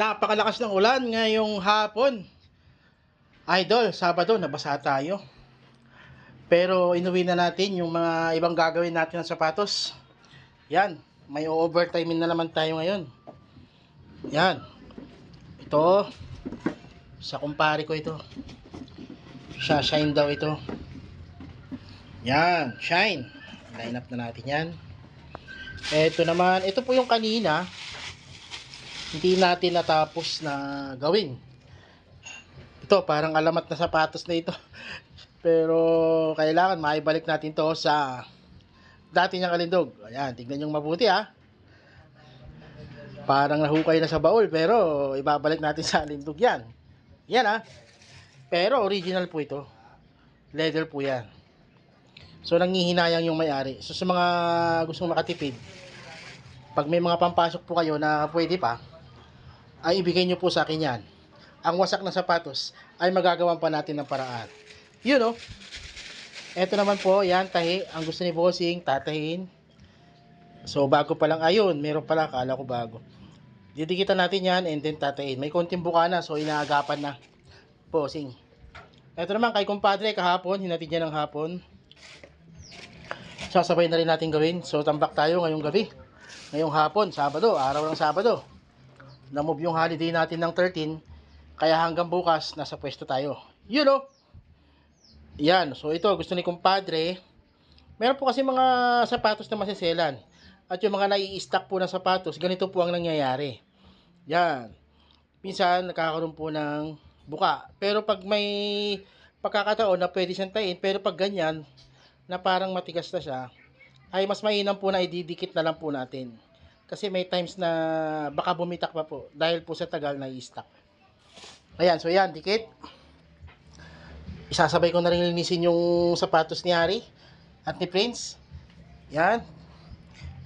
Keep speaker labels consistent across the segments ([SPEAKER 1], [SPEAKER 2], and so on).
[SPEAKER 1] Napakalakas ng ulan ngayong hapon. Idol, Sabado, nabasa tayo. Pero inuwi na natin yung mga ibang gagawin natin ng sapatos. Yan, may overtime na naman tayo ngayon. Yan. Ito, sa kumpare ko ito. Siya, shine daw ito. Yan, shine. Line up na natin yan. Ito naman, ito po yung kanina. Hindi natin natapos na gawin. Ito, parang alamat na sapatos na ito. Pero kailangan maibalik natin to sa dati niyang alindog. Ayan, tignan nyo mabuti ha. Parang nahukay na sa baul, pero ibabalik natin sa alindog yan. Yan ha. Pero original po ito. Leather po yan. So nanghihinayang yung may-ari. So sa mga gustong makatipid, pag may mga pampasok po kayo na pwede pa, ay ibigay nyo po sa akin yan. Ang wasak na sapatos ay magagawan pa natin ng paraan. Yun o. Eto naman po, yan, tahi. Ang gusto ni Bossing, tatahin. So, bago pa lang. Ayun, meron pala. Kala ko bago. Didikitan natin yan and then tatahin. May konting buka na, so inaagapan na. Bossing. Eto naman, kay kumpadre, kahapon. Hinatid niya ng hapon. Sasabay na rin natin gawin. So, tambak tayo ngayong gabi. Ngayong hapon, Sabado. Araw ng Sabado. Na-move yung holiday natin ng 13. Kaya hanggang bukas, nasa pwesto tayo. Yun o. Yan. So ito, gusto ni kumpadre. Meron po kasi mga sapatos na masiselan. At yung mga nai-stock po ng sapatos, ganito po ang nangyayari. Yan. Minsan, nakakaroon po ng buka. Pero pag may pagkakataon na pwede siyang tayin, pero pag ganyan, na parang matigas na siya, ay mas mainam po na ididikit na lang po natin. Kasi may times na baka bumitak pa po dahil po sa tagal na i-stock. Ayan, so yan, dikit. Isasabay ko na rin linisin yung sapatos ni Harry at ni Prince. Yan.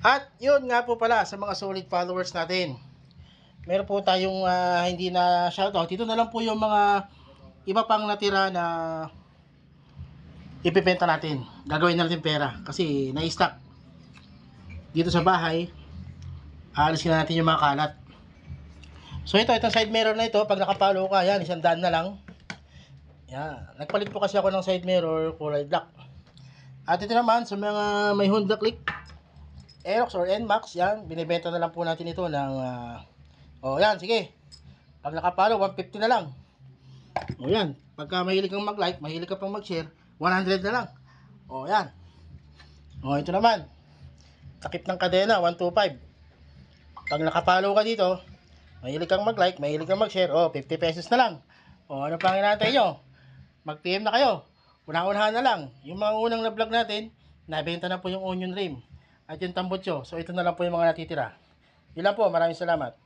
[SPEAKER 1] At yun nga po pala sa mga solid followers natin. Meron po tayong hindi na shoutout. Ito na lang po yung mga iba pang natira na ipibenta natin. Gagawin natin pera kasi na-stock dito sa bahay. Aalisin na natin yung mga kalat. So itong side mirror na ito, pag nakapalo ka, yan, 100 na lang. Yan. Nagpalit po kasi ako ng side mirror, kulay black. At ito naman, sa mga may Honda Click, Aerox or NMAX, yan, binibenta na lang po natin ito ng, yan, sige. Pag nakapalo, 150 na lang. O yan, pagka mahilig kang mag-like, mahilig ka pang mag-share, 100 na lang. O yan. O ito naman, takip ng kadena, 125. Pag nakapalo ka dito, mahilig kang mag-like, mahilig kang mag-share, 50 pesos na lang. Ano pang hinahantay nyo? Mag-PM na kayo. Una-unahan na lang. Yung mga unang na-vlog natin, nabenta na po yung onion rim at yung tambutso. So ito na lang po yung mga natitira. Yun lang po, maraming salamat.